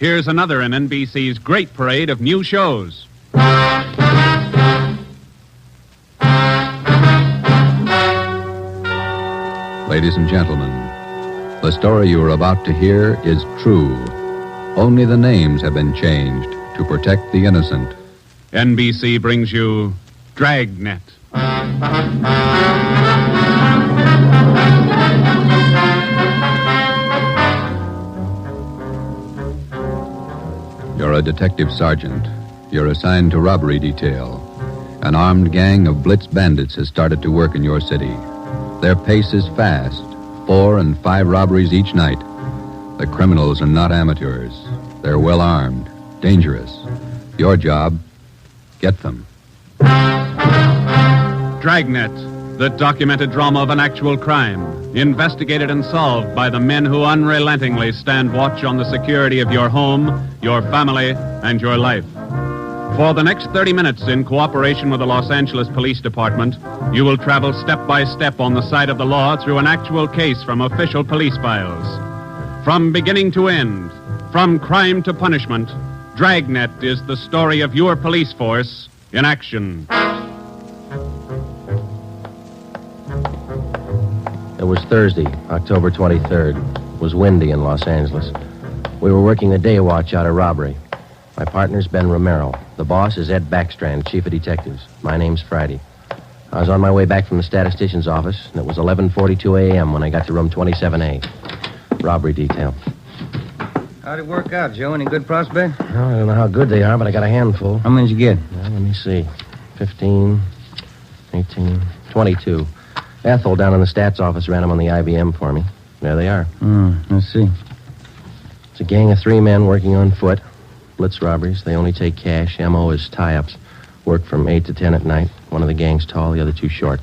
here's another in NBC's great parade of new shows. Ladies and gentlemen, the story you are about to hear is true. Only the names have been changed to protect the innocent. NBC brings you Dragnet. You're a detective sergeant. You're assigned to robbery detail. An armed gang of BLITZ bandits has started to work in your city. Their pace is fast, 4 and 5 robberies each night. The criminals are not amateurs. They're well armed, dangerous. Your job, get them. Dragnet, the documented drama of an actual crime, investigated and solved by the men who unrelentingly stand watch on the security of your home, your family, and your life. For the next 30 minutes, in cooperation with the Los Angeles Police Department, you will travel step by step on the side of the law through an actual case from official police files. From beginning to end, from crime to punishment, Dragnet is the story of your police force in action. It was Thursday, October 23rd. It was windy in Los Angeles. We were working a day watch out of robbery. My partner's Ben Romero. The boss is Ed Backstrand, chief of detectives. My name's Friday. I was on my way back from the statistician's office, and it was 11:42 a.m. when I got to room 27A. Robbery detail. How'd it work out, Joe? Any good prospect? Well, I don't know how good they are, but I got a handful. How many did you get? Well, let me see. 15, 18, 22. Ethel down in the stats office ran them on the IBM for me. There they are. Let's see. It's a gang of 3 men working on foot. Blitz robberies. They only take cash. M.O. is tie-ups. Work from 8 to 10 at night. One of the gang's tall, the other 2 short.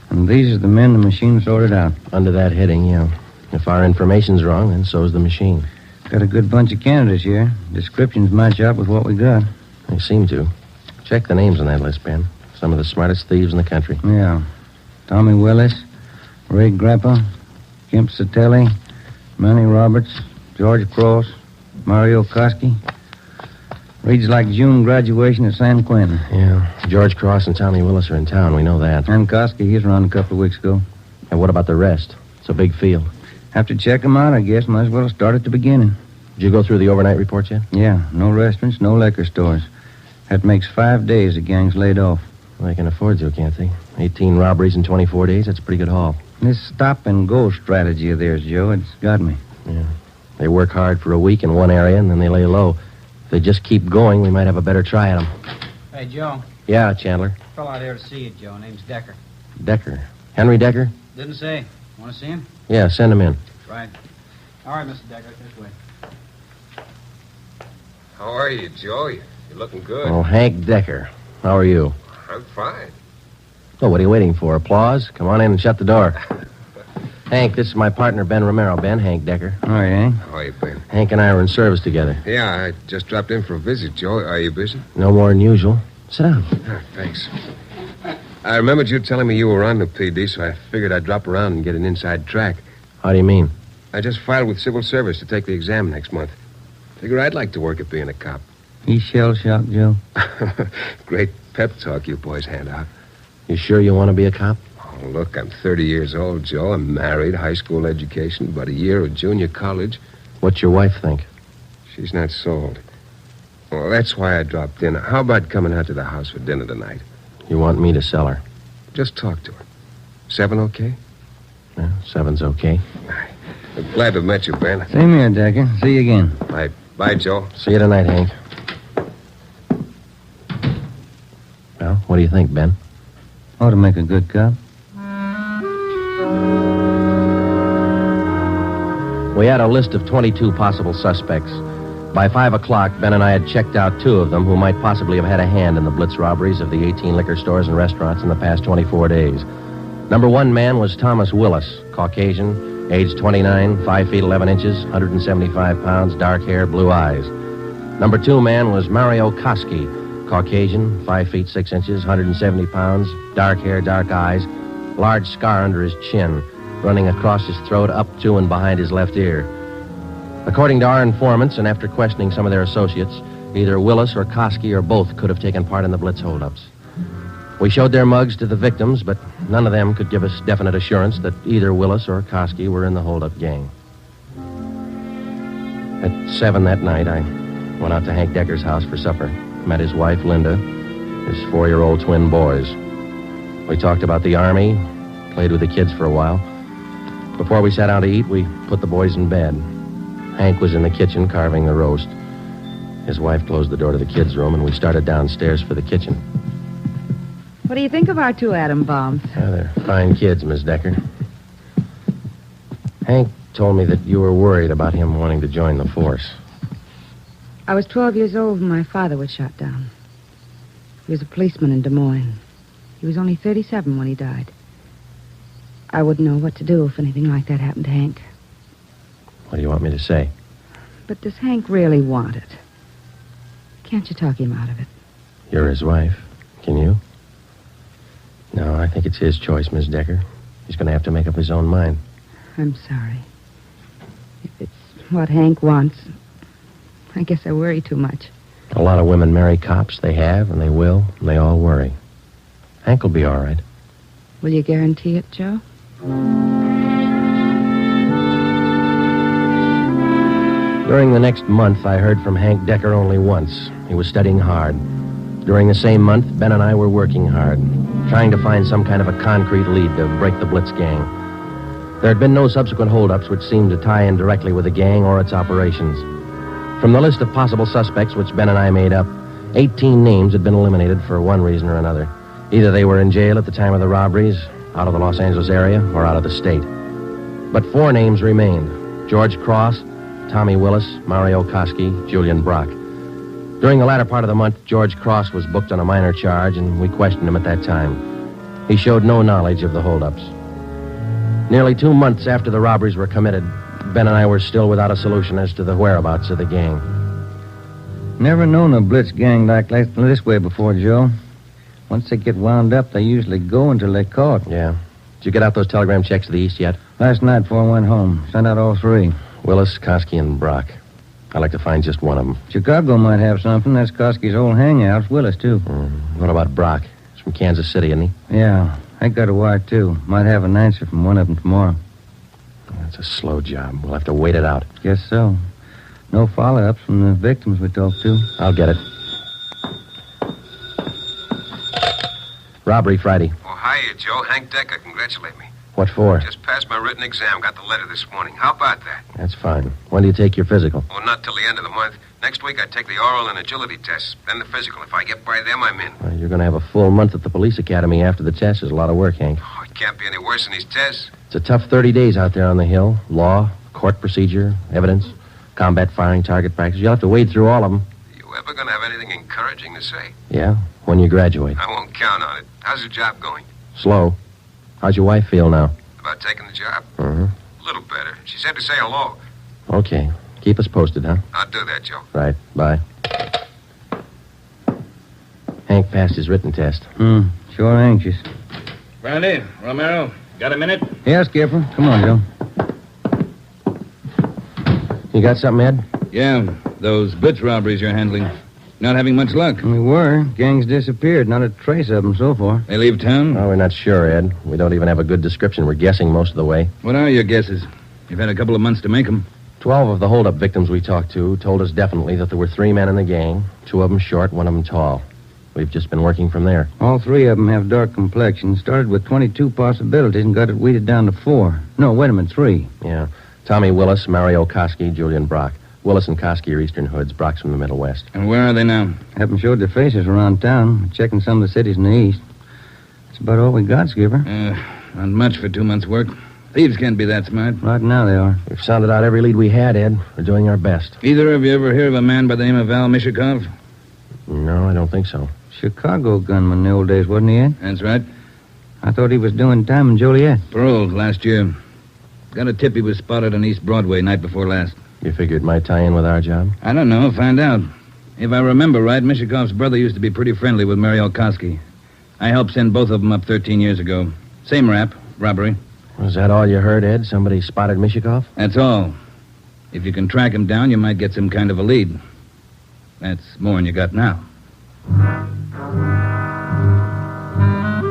And these are the men the machine sorted out. Under that heading, yeah. If our information's wrong, then so's the machine. Got a good bunch of candidates here. Descriptions match up with what we got. They seem to. Check the names on that list, Ben. Some of the smartest thieves in the country. Yeah. Tommy Willis, Ray Grappa, Kemp Satelli, Manny Roberts, George Cross, Mario Koski. Reads like June graduation at San Quentin. Yeah. George Cross and Tommy Willis are in town. We know that. And Koski, he's around a couple of weeks ago. And what about the rest? It's a big field. Have to check them out, I guess. Might as well start at the beginning. Did you go through the overnight reports yet? Yeah. No restaurants, no liquor stores. That makes 5 days the gang's laid off. Well, they can afford to, can't they? 18 robberies in 24 days, that's a pretty good haul. This stop-and-go strategy of theirs, Joe, it's got me. Yeah. They work hard for a week in one area, and then they lay low. If they just keep going, we might have a better try at them. Hey, Joe. Yeah, Chandler. Fellow out here to see you, Joe. Name's Decker. Decker. Henry Decker? Didn't say. Want to see him? Yeah, send him in. Right. All right, Mr. Decker, this way. How are you, Joe? You're looking good. Oh, Hank Decker. How are you? I'm fine. Oh, what are you waiting for? Applause? Come on in and shut the door. Hank, this is my partner, Ben Romero. Ben, Hank Decker. All right, Hank. How are you, Ben? Hank and I are in service together. Yeah, I just dropped in for a visit, Joe. Are you busy? No more than usual. Sit down. Oh, thanks. I remembered you telling me you were on the PD, so I figured I'd drop around and get an inside track. How do you mean? I just filed with Civil Service to take the exam next month. Figure I'd like to work at being a cop. He's shell-shocked, Joe. Great pep talk you boys hand out. You sure you want to be a cop? Oh, look, I'm 30 years old, Joe. I'm married, high school education, about a year of junior college. What's your wife think? She's not sold. Well, that's why I dropped in. How about coming out to the house for dinner tonight? You want me to sell her? Just talk to her. 7 okay? Yeah, 7's okay. I'm glad to have met you, Ben. Same here, Decker. See you again. Bye, Joe. See you tonight, Hank. Well, what do you think, Ben? Ought to make a good cop. We had a list of 22 possible suspects. By 5 o'clock, Ben and I had checked out 2 of them who might possibly have had a hand in the blitz robberies of the 18 liquor stores and restaurants in the past 24 days. Number 1 man was Thomas Willis, Caucasian, age 29, 5 feet 11 inches, 175 pounds, dark hair, blue eyes. Number 2 man was Mario Koski, Caucasian, 5 feet 6 inches, 170 pounds, dark hair, dark eyes, large scar under his chin, running across his throat, up to and behind his left ear. According to our informants, and after questioning some of their associates, either Willis or Koski or both could have taken part in the Blitz holdups. We showed their mugs to the victims, but none of them could give us definite assurance that either Willis or Koski were in the holdup gang. At 7 that night, I went out to Hank Decker's house for supper. Met his wife, Linda, his 4-year-old twin boys. We talked about the Army, played with the kids for a while. Before we sat down to eat, we put the boys in bed. Hank was in the kitchen carving the roast. His wife closed the door to the kids' room, and we started downstairs for the kitchen. What do you think of our two atom bombs? They're fine kids, Miss Decker. Hank told me that you were worried about him wanting to join the force. I was 12 years old when my father was shot down. He was a policeman in Des Moines. He was only 37 when he died. I wouldn't know what to do if anything like that happened to Hank. What do you want me to say? But does Hank really want it? Can't you talk him out of it? You're his wife. Can you? No, I think it's his choice, Miss Decker. He's going to have to make up his own mind. I'm sorry. If it's what Hank wants, I guess I worry too much. A lot of women marry cops. They have, and they will, and they all worry. Hank will be all right. Will you guarantee it, Joe? During the next month, I heard from Hank Decker only once. He was studying hard. During the same month, Ben and I were working hard, trying to find some kind of a concrete lead to break the Blitz gang. There had been no subsequent holdups which seemed to tie in directly with the gang or its operations. From the list of possible suspects which Ben and I made up, 18 names had been eliminated for one reason or another. Either they were in jail at the time of the robberies, out of the Los Angeles area, or out of the state. But 4 names remained: George Cross, Tommy Willis, Mario Koski, Julian Brock. During the latter part of the month, George Cross was booked on a minor charge, and we questioned him at that time. He showed no knowledge of the holdups. Nearly 2 months after the robberies were committed, Ben and I were still without a solution as to the whereabouts of the gang. Never known a Blitz gang like this way before, Joe. Once they get wound up, they usually go until they're caught. Yeah. Did you get out those telegram checks to the east yet? Last night before I went home. Sent out all 3. Willis, Koski, and Brock. I'd like to find just one of them. Chicago might have something. That's Koski's old hangout. Willis, too. What about Brock? He's from Kansas City, isn't he? Yeah. I got a wire, too. Might have an answer from one of them tomorrow. That's a slow job. We'll have to wait it out. Guess so. No follow-ups from the victims we talked to. I'll get it. Robbery Friday. Oh, hiya, Joe. Hank Decker. Congratulate me. What for? Just passed my written exam. Got the letter this morning. How about that? That's fine. When do you take your physical? Oh, not till the end of the month. Next week I take the oral and agility tests. Then the physical. If I get by them, I'm in. Well, you're going to have a full month at the police academy after the test. There's a lot of work, Hank. Oh, it can't be any worse than these tests. It's a tough 30 days out there on the Hill. Law, court procedure, evidence, combat firing, target practice. You'll have to wade through all of them. You ever going to have anything encouraging to say? Yeah, when you graduate. I won't count on it. How's your job going? Slow. How's your wife feel now? About taking the job? Uh-huh. A little better. She said to say hello. Okay. Keep us posted, huh? I'll do that, Joe. Right. Bye. Hank passed his written test. Sure anxious. Friday, Romero, got a minute? Yeah, Skipper. Come on, Joe. You got something, Ed? Yeah, those Blitz robberies you're handling. Not having much luck. We were. Gang's disappeared. Not a trace of them so far. They leave town? Oh, we're not sure, Ed. We don't even have a good description. We're guessing most of the way. What are your guesses? You've had a couple of months to make them. 12 of the holdup victims we talked to told us definitely that there were 3 men in the gang, 2 of them short, 1 of them tall. We've just been working from there. All 3 of them have dark complexions. Started with 22 possibilities and got it weeded down to 4. No, wait a minute, 3. Yeah. Tommy Willis, Mario Koski, Julian Brock. Willis and Koski are Eastern Hoods. Brock's from the Middle West. And where are they now? Haven't showed their faces around town. We're checking some of the cities in the east. That's about all we got, Skipper. Not much for 2 months' work. Thieves can't be that smart. Right now they are. We've sounded out every lead we had, Ed. We're doing our best. Either of you ever hear of a man by the name of Val Mishikov? No, I don't think so. Chicago gunman in the old days, wasn't he, Ed? That's right. I thought he was doing time in Joliet. Paroled last year. Got a tip he was spotted on East Broadway night before last. You figured it might tie in with our job? I don't know. Find out. If I remember right, Mishikov's brother used to be pretty friendly with Mario Koski. I helped send both of them up 13 years ago. Same rap, robbery. Was that all you heard, Ed? Somebody spotted Mishikov? That's all. If you can track him down, you might get some kind of a lead. That's more than you got now.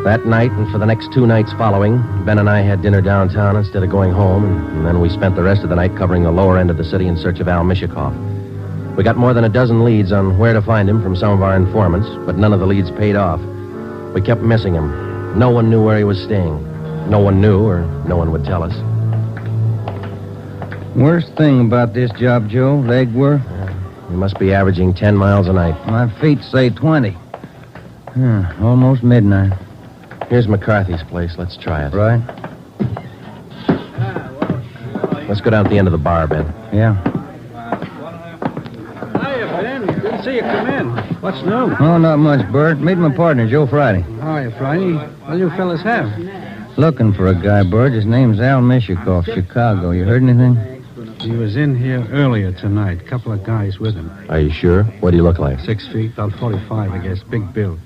That night and for the next 2 nights following, Ben and I had dinner downtown instead of going home, and then we spent the rest of the night covering the lower end of the city in search of Al Mishikoff. We got more than a dozen leads on where to find him from some of our informants, but none of the leads paid off. We kept missing him. No one knew where he was staying. No one knew, or no one would tell us. Worst thing about this job, Joe, leg work? We must be averaging 10 miles a night. My feet say 20. Almost midnight. Here's McCarthy's place. Let's try it. Right? Let's go down to the end of the bar, Ben. Yeah. Hiya, Ben. Good to see you come in. What's new? Oh, not much, Bert. Meet my partner, Joe Friday. Hiya, Friday. What do you fellas have? Looking for a guy, Bert. His name's Al Mishikoff, Chicago. You heard anything? He was in here earlier tonight. Couple of guys with him. Are you sure? What do you look like? 6 feet, about 45, I guess. Big build.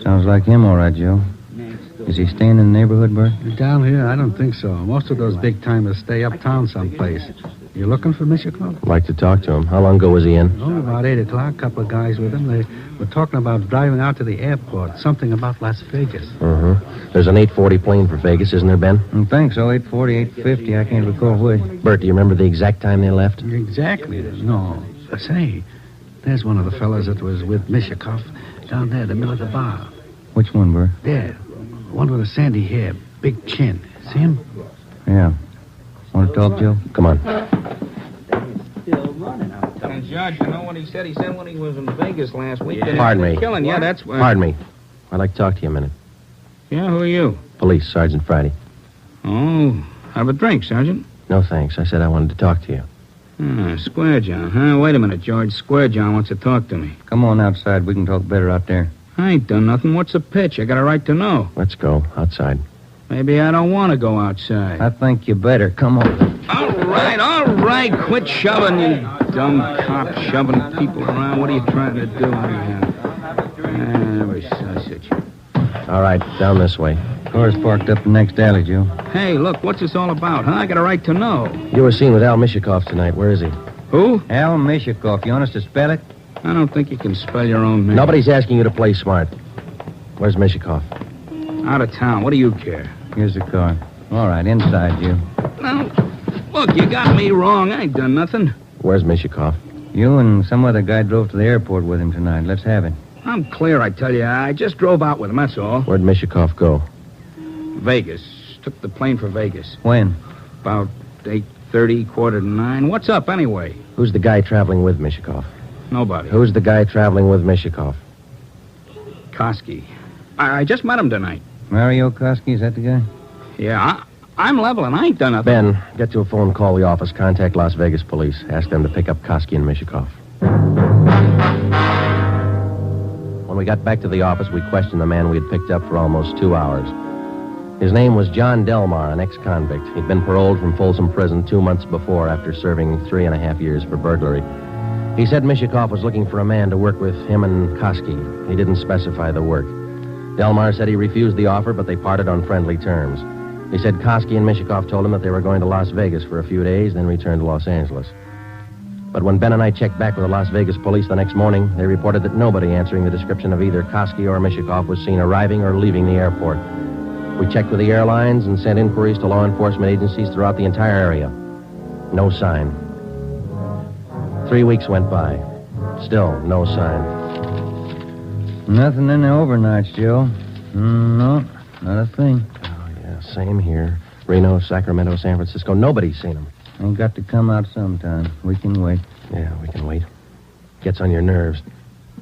Sounds like him, all right, Joe. Is he staying in the neighborhood, Bert? Down here, I don't think so. Most of those big-timers stay uptown someplace. You looking for Mishikoff? I'd like to talk to him. How long ago was he in? Oh, about 8 o'clock. Couple of guys with him. They were talking about driving out to the airport. Something about Las Vegas. There's an 840 plane for Vegas, isn't there, Ben? I think so. 840, 850. I can't recall which. Bert, do you remember the exact time they left? Exactly. No. Say, there's one of the fellas that was with Mishikoff down there in the middle of the bar. Which one, Bert? There. One with a sandy hair, big chin. See him? Yeah. Want to talk, Joe? Come on. And Judge, you know what he said? He said when he was in Vegas last week. Pardon me. Killing. Yeah, that's... Pardon me. I'd like to talk to you a minute. Yeah, who are you? Police, Sergeant Friday. Oh, have a drink, Sergeant. No, thanks. I said I wanted to talk to you. Square John, huh? Wait a minute, George. Square John wants to talk to me. Come on outside. We can talk better out there. I ain't done nothing. What's the pitch? I got a right to know. Let's go. Outside. Maybe I don't want to go outside. I think you better. Come on. All right. Quit shoving, you dumb cop, shoving people around. What are you trying to do? Every sausage. All right, down this way. Car's parked up the next alley, Joe. Hey, look, what's this all about, huh? I got a right to know. You were seen with Al Mishikoff tonight. Where is he? Who? Al Mishikoff. You want us to spell it? I don't think you can spell your own name. Nobody's asking you to play smart. Where's Mishikoff? Out of town. What do you care? Here's the car. All right, inside, you. Now, look, you got me wrong. I ain't done nothing. Where's Mishikoff? You and some other guy drove to the airport with him tonight. Let's have it. I'm clear, I tell you. I just drove out with him, that's all. Where'd Mishikoff go? Vegas. Took the plane for Vegas. When? About 8:30, 8:45. What's up, anyway? Who's the guy traveling with Mishikoff? Nobody. Who's the guy traveling with Mishikoff? Koski. I just met him tonight. Mario Koski, is that the guy? Yeah, I'm leveling. I ain't done nothing. Ben, get to a phone, call the office, contact Las Vegas police. Ask them to pick up Koski and Mishikoff. When we got back to the office, we questioned the man we had picked up for almost 2 hours. His name was John Delmar, an ex-convict. He'd been paroled from Folsom Prison 2 months before after serving 3.5 years for burglary. He said Mishikoff was looking for a man to work with him and Koski. He didn't specify the work. Delmar said he refused the offer, but they parted on friendly terms. He said Koski and Mishikoff told him that they were going to Las Vegas for a few days, then return to Los Angeles. But when Ben and I checked back with the Las Vegas police the next morning, they reported that nobody answering the description of either Koski or Mishikoff was seen arriving or leaving the airport. We checked with the airlines and sent inquiries to law enforcement agencies throughout the entire area. No sign. 3 weeks went by. Still no sign. Nothing in the overnights, Joe. No, not a thing. Oh, yeah, same here. Reno, Sacramento, San Francisco. Nobody's seen him. Ain't got to come out sometime. We can wait. Yeah, we can wait. Gets on your nerves.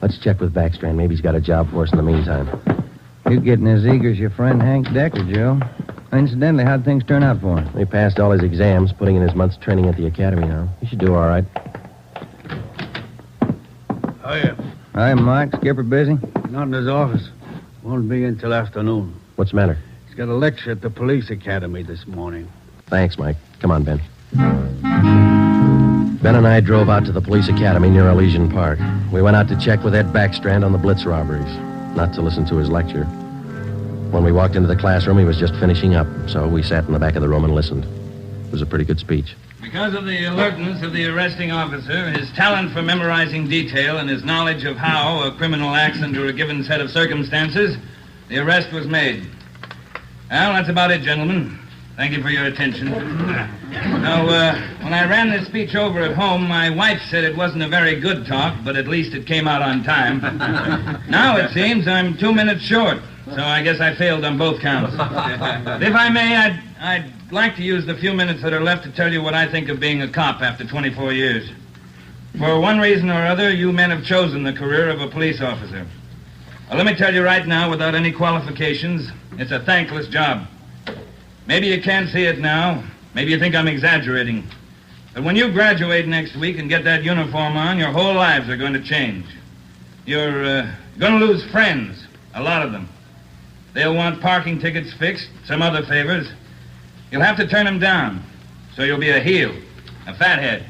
Let's check with Backstrand. Maybe he's got a job for us in the meantime. You getting as eager as your friend Hank Decker, Joe. Incidentally, how'd things turn out for him? He passed all his exams, putting in his month's training at the academy now. He should do all right. Hiya. Hi, Mike. Skipper busy? Not in his office. Won't be in till afternoon. What's the matter? He's got a lecture at the police academy this morning. Thanks, Mike. Come on, Ben. Ben and I drove out to the police academy near Elysian Park. We went out to check with Ed Backstrand on the BLITZ robberies, not to listen to his lecture. When we walked into the classroom, he was just finishing up, so we sat in the back of the room and listened. It was a pretty good speech. Because of the alertness of the arresting officer, his talent for memorizing detail, and his knowledge of how a criminal acts under a given set of circumstances, the arrest was made. Well, that's about it, gentlemen. Thank you for your attention. Now, when I ran this speech over at home, my wife said it wasn't a very good talk, but at least it came out on time. Now it seems I'm 2 minutes short, so I guess I failed on both counts. But if I may, I'd like to use the few minutes that are left to tell you what I think of being a cop after 24 years. For one reason or other, you men have chosen the career of a police officer. Well, let me tell you right now, without any qualifications, it's a thankless job. Maybe you can't see it now. Maybe you think I'm exaggerating. But when you graduate next week and get that uniform on, your whole lives are going to change. You're going to lose friends, a lot of them. They'll want parking tickets fixed, some other favors. You'll have to turn them down, so you'll be a heel, a fathead.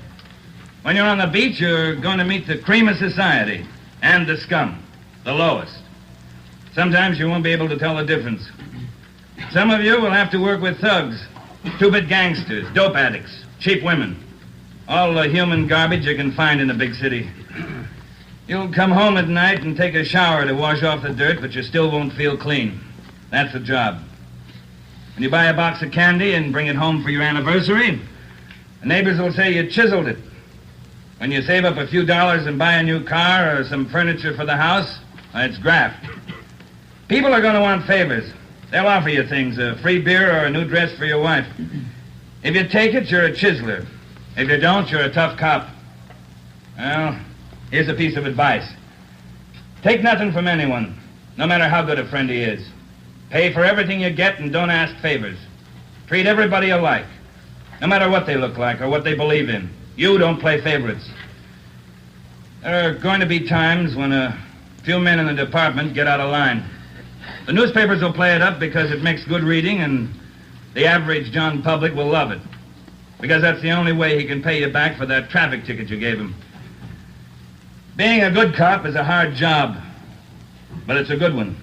When you're on the beach, you're going to meet the cream of society and the scum, the lowest. Sometimes you won't be able to tell the difference. Some of you will have to work with thugs, two-bit gangsters, dope addicts, cheap women, all the human garbage you can find in a big city. You'll come home at night and take a shower to wash off the dirt, but you still won't feel clean. That's the job. When you buy a box of candy and bring it home for your anniversary, the neighbors will say you chiseled it. When you save up a few dollars and buy a new car or some furniture for the house, it's graft. People are going to want favors. They'll offer you things, a free beer or a new dress for your wife. If you take it, you're a chiseler. If you don't, you're a tough cop. Well, here's a piece of advice. Take nothing from anyone, no matter how good a friend he is. Pay for everything you get and don't ask favors. Treat everybody alike, no matter what they look like or what they believe in. You don't play favorites. There are going to be times when a few men in the department get out of line. The newspapers will play it up because it makes good reading, and the average John public will love it. Because that's the only way he can pay you back for that traffic ticket you gave him. Being a good cop is a hard job, but it's a good one.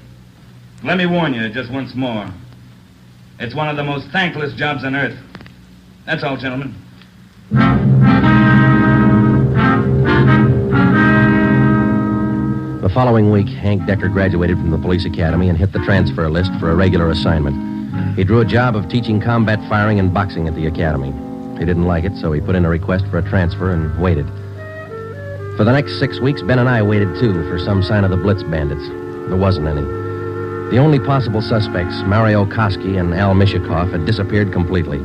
Let me warn you just once more. It's one of the most thankless jobs on earth. That's all, gentlemen. The following week, Hank Decker graduated from the police academy and hit the transfer list for a regular assignment. He drew a job of teaching combat firing and boxing at the academy. He didn't like it, so he put in a request for a transfer and waited. For the next 6 weeks, Ben and I waited, too, for some sign of the BLITZ bandits. There wasn't any. The only possible suspects, Mario Koski and Al Mishikoff, had disappeared completely.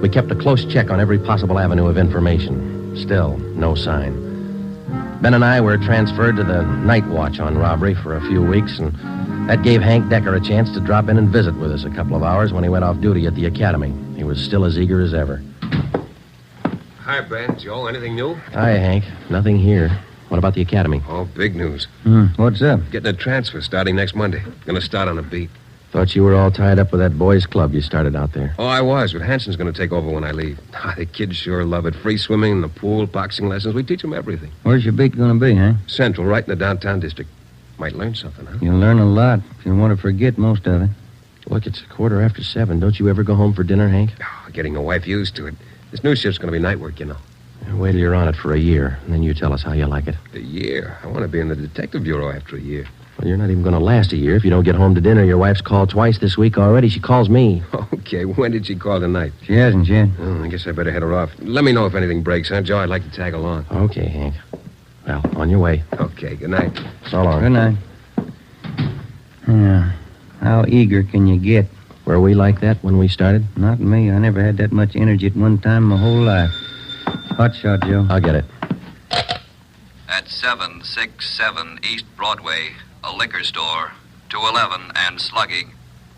We kept a close check on every possible avenue of information. Still, no sign. Ben and I were transferred to the night watch on robbery for a few weeks, and that gave Hank Decker a chance to drop in and visit with us a couple of hours when he went off duty at the academy. He was still as eager as ever. Hi, Ben. Joe, anything new? Hi, Hank. Nothing here. What about the academy? Oh, big news. What's up? Getting a transfer starting next Monday. Gonna start on a beat. Thought you were all tied up with that boys' club you started out there. Oh, I was, but Hanson's gonna take over when I leave. The kids sure love it. Free swimming in the pool, boxing lessons. We teach them everything. Where's your beat going to be, huh? Central, right in the downtown district. Might learn something, huh? You'll learn a lot if you want to forget most of it. Look, it's 7:15. Don't you ever go home for dinner, Hank? Oh, getting the wife used to it. This new shift's gonna be night work, you know. Wait till you're on it for a year, and then you tell us how you like it. A year? I want to be in the detective bureau after a year. Well, you're not even going to last a year if you don't get home to dinner. Your wife's called twice this week already. She calls me. Okay, when did she call tonight? She hasn't yet. Oh, I guess I better head her off. Let me know if anything breaks, huh, Joe? I'd like to tag along. Okay, Hank. Well, on your way. Okay, good night. So long. Good night. Yeah. How eager can you get? Were we like that when we started? Not me. I never had that much energy at one time my whole life. Hot shot, Joe. I'll get it. At 767 East Broadway, a liquor store, 211 and slugging.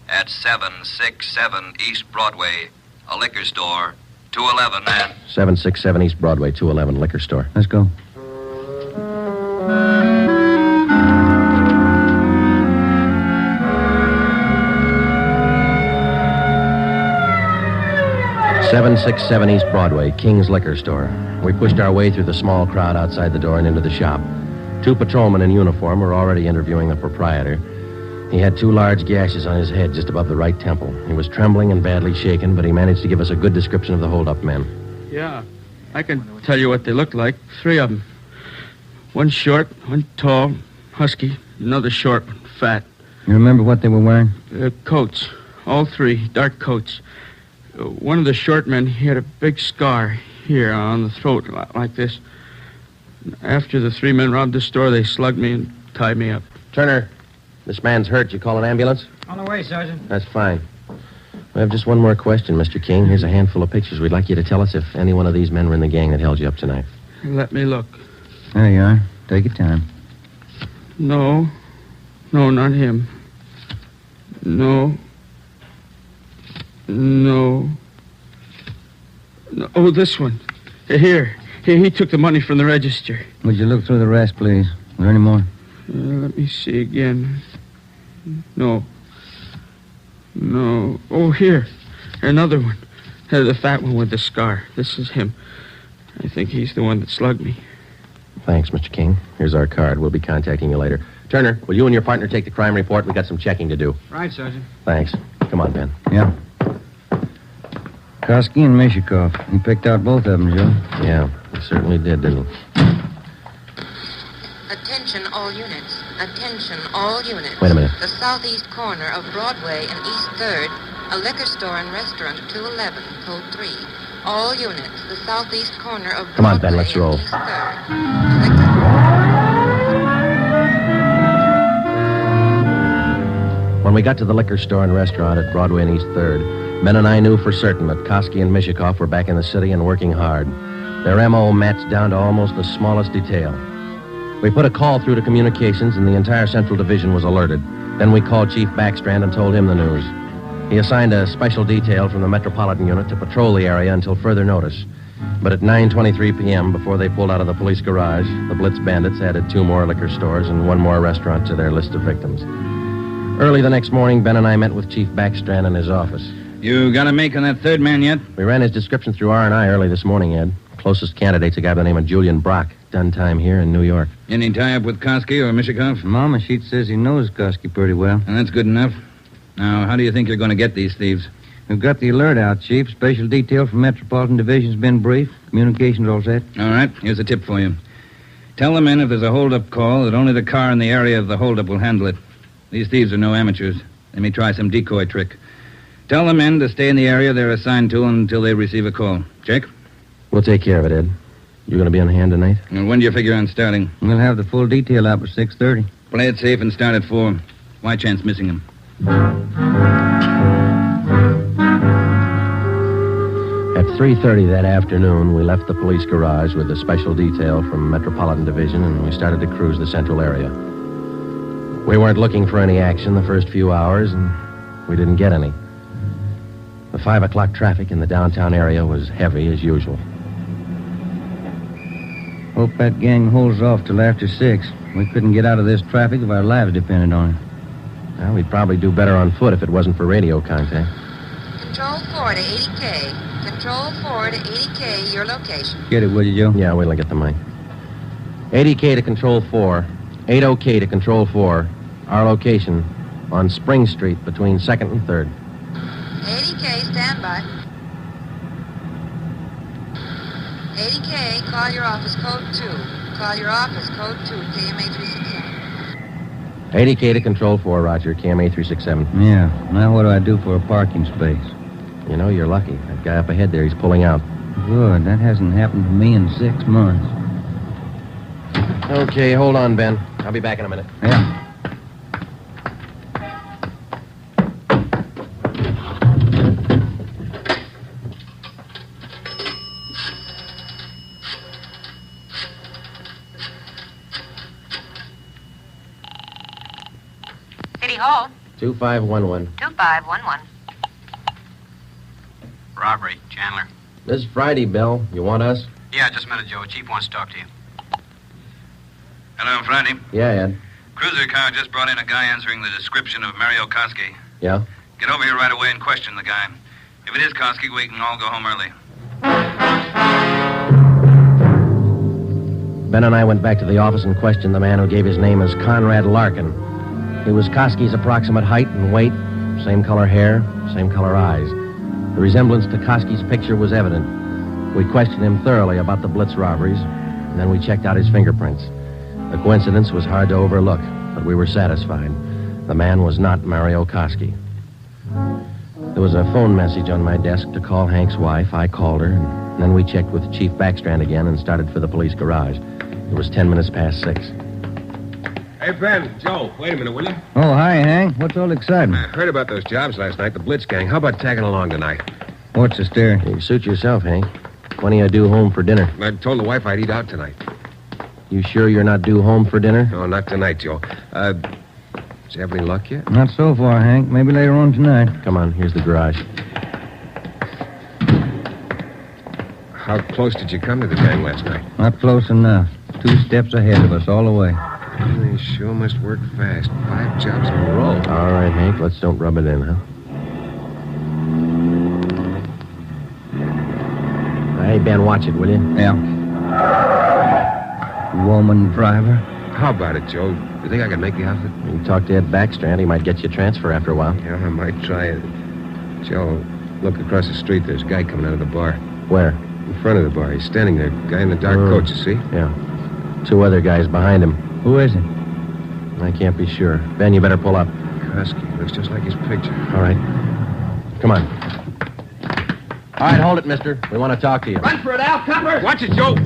At 767 East Broadway, a liquor store, 211 and... 767 East Broadway, 211 liquor store. Let's go. .767 East Broadway, King's Liquor Store. We pushed our way through the small crowd outside the door and into the shop. 2 patrolmen in uniform were already interviewing the proprietor. He had 2 large gashes on his head just above the right temple. He was trembling and badly shaken, but he managed to give us a good description of the hold-up men. Yeah. I can tell you what they look like. 3 of them. One short, one tall, husky, another short one, fat. You remember what they were wearing? Coats. All 3, dark coats. One of the short men, he had a big scar here on the throat, like this. After the 3 men robbed the store, they slugged me and tied me up. Turner, this man's hurt. You call an ambulance? On the way, Sergeant. That's fine. We have just one more question, Mr. King. Here's a handful of pictures. We'd like you to tell us if any one of these men were in the gang that held you up tonight. Let me look. There you are. Take your time. No, not him. No. Oh, this one. Here. He took the money from the register. Would you look through the rest, please? Are there any more? Let me see again. No. Oh, here. Another one. The fat one with the scar. This is him. I think he's the one that slugged me. Thanks, Mr. King. Here's our card. We'll be contacting you later. Turner, will you and your partner take the crime report? We got some checking to do. Right, Sergeant. Thanks. Come on, Ben. Yeah. Koski and Mishikov. He picked out both of them, Joe. Yeah, he certainly did, didn't he? Attention all units. Attention all units. Wait a minute. The southeast corner of Broadway and East 3rd, a liquor store and restaurant 211, code 3. All units, the southeast corner of Broadway. Come on, Ben, let's roll. and East 3rd. When we got to the liquor store and restaurant at Broadway and East 3rd, Ben and I knew for certain that Koski and Mishikov were back in the city and working hard. Their M.O. matched down to almost the smallest detail. We put a call through to communications, and the entire Central Division was alerted. Then we called Chief Backstrand and told him the news. He assigned a special detail from the Metropolitan Unit to patrol the area until further notice. But at 9:23 p.m., before they pulled out of the police garage, the BLITZ bandits added 2 more liquor stores and 1 more restaurant to their list of victims. Early the next morning, Ben and I met with Chief Backstrand in his office. You got a make on that 3rd man yet? We ran his description through R&I early this morning, Ed. Closest candidate's a guy by the name of Julian Brock. Done time here in New York. Any tie-up with Koski or Mishikov? Mama sheet says he knows Koski pretty well. And that's good enough. Now, how do you think you're going to get these thieves? We've got the alert out, Chief. Special detail from Metropolitan Division's been briefed. Communications all set. All right, here's a tip for you. Tell the men if there's a hold-up call that only the car in the area of the hold-up will handle it. These thieves are no amateurs. They may try some decoy trick. Tell the men to stay in the area they're assigned to until they receive a call. Check? We'll take care of it, Ed. You're going to be on hand tonight? And when do you figure on starting? We'll have the full detail out by 6:30. Play it safe and start at 4. Why chance missing him? At 3:30 that afternoon, we left the police garage with a special detail from Metropolitan Division, and we started to cruise the central area. We weren't looking for any action the first few hours, and we didn't get any. The 5 o'clock traffic in the downtown area was heavy as usual. Hope that gang holds off till after 6. We couldn't get out of this traffic if our lives depended on it. Well, we'd probably do better on foot if it wasn't for radio contact. Control 4 to 80K. Control 4 to 80K, your location. Get it, will you, Joe? Yeah, wait till I get the mic. 80K to Control 4. 80K to Control 4. Our location on Spring Street between 2nd and 3rd. 80K, stand by. 80K, call your office code 2. Call your office code 2, KMA 367. 80K to Control 4, Roger. KMA 367. Yeah. Now what do I do for a parking space? You know, you're lucky. That guy up ahead there, he's pulling out. Good. That hasn't happened to me in 6 months. Okay, hold on, Ben. I'll be back in a minute. Yeah. City Hall. 2511. 2511. Robbery, Chandler. This is Friday, Bill. You want us? Yeah, just a minute, Joe. Chief wants to talk to you. Hello, Friday. Yeah, Ed. Cruiser car just brought in a guy answering the description of Mario Koski. Yeah? Get over here right away and question the guy. If it is Koski, we can all go home early. Ben and I went back to the office and questioned the man who gave his name as Conrad Larkin. He was Koski's approximate height and weight, same color hair, same color eyes. The resemblance to Koski's picture was evident. We questioned him thoroughly about the Blitz robberies, and then we checked out his fingerprints. The coincidence was hard to overlook, but we were satisfied. The man was not Mario Koski. There was a phone message on my desk to call Hank's wife. I called her, and then we checked with Chief Backstrand again and started for the police garage. It was 10 minutes past 6. Hey, Ben, Joe, wait a minute, will you? Oh, hi, Hank. What's all the excitement? I heard about those jobs last night, the Blitz gang. How about tagging along tonight? What's the stir? You suit yourself, Hank. When are you due home for dinner? I told the wife I'd eat out tonight. You sure you're not due home for dinner? No, not tonight, Joe. Does you have any luck yet? Not so far, Hank. Maybe later on tonight. Come on, here's the garage. How close did you come to the gang last night? Not close enough. 2 steps ahead of us all the way. They sure must work fast. 5 jobs in a row. All right, Hank, let's don't rub it in, huh? Hey, Ben, watch it, will you? Yeah. Woman driver. How about it, Joe? You think I can make the outfit? You can talk to Ed Backstrand. He might get you a transfer after a while. Yeah, I might try it. Joe, look across the street. There's a guy coming out of the bar. Where? In front of the bar. He's standing there. Guy in the dark coat, you see? Yeah. 2 other guys behind him. Who is it? I can't be sure. Ben, you better pull up. Koski. Looks just like his picture. All right. Come on. All right, hold it, mister. We want to talk to you. Run for it, Al, copper! Watch it, Joe!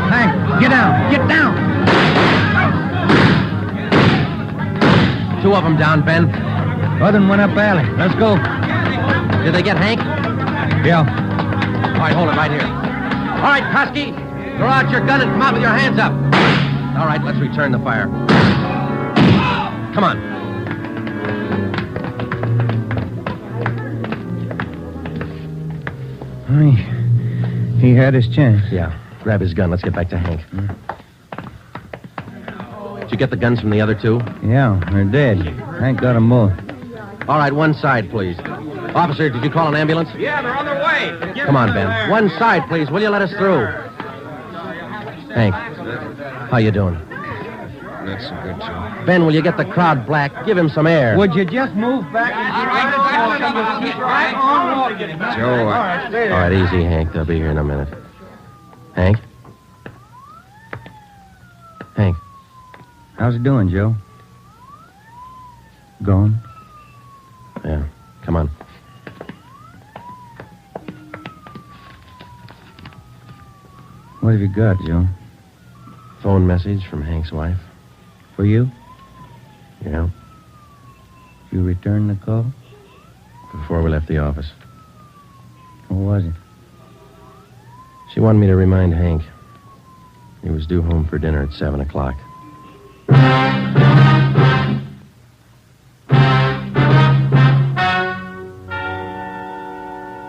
Hank, get down! Get down! 2 of them down, Ben. Other one up alley. Let's go. Did they get Hank? Yeah. All right, hold it right here. All right, Koski, throw out your gun and come out with your hands up. All right, let's return the fire. Come on. He had his chance. Yeah, grab his gun. Let's get back to Hank. Did you get the guns from the other 2? Yeah, they're dead. Hank got them both. All right, one side, please. Officer, did you call an ambulance? Yeah, they're on their way. Come on, Ben. One side, please. Will you let us through? Hank, how you doing? Not so good, Joe. Ben, will you get the crowd black? Give him some air. Would you just move back? Joe, All right, easy, Hank. They'll be here in a minute. Hank? Hank? How's it doing, Joe? Gone? Yeah, come on. What have you got, Joe? Phone message from Hank's wife. For you? Yeah, You returned the call? before we left the office. What was it? She wanted me to remind Hank. He was due home for dinner at 7 o'clock.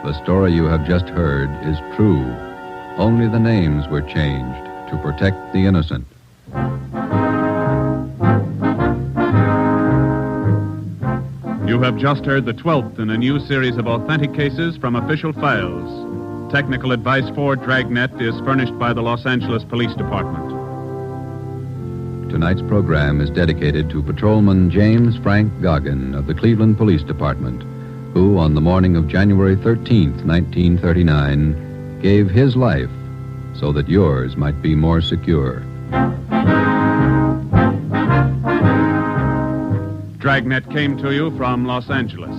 The story you have just heard is true. Only the names were changed to protect the innocent. You have just heard the 12th in a new series of authentic cases from official files. Technical advice for Dragnet is furnished by the Los Angeles Police Department. Tonight's program is dedicated to Patrolman James Frank Goggin of the Cleveland Police Department, who, on the morning of January 13th, 1939, gave his life so that yours might be more secure. Dragnet came to you from Los Angeles.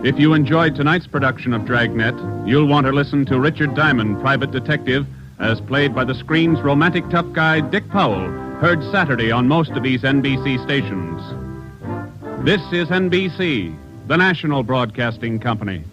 If you enjoyed tonight's production of Dragnet, you'll want to listen to Richard Diamond, private detective, as played by the screen's romantic tough guy Dick Powell, heard Saturday on most of these NBC stations. This is NBC, the national broadcasting company.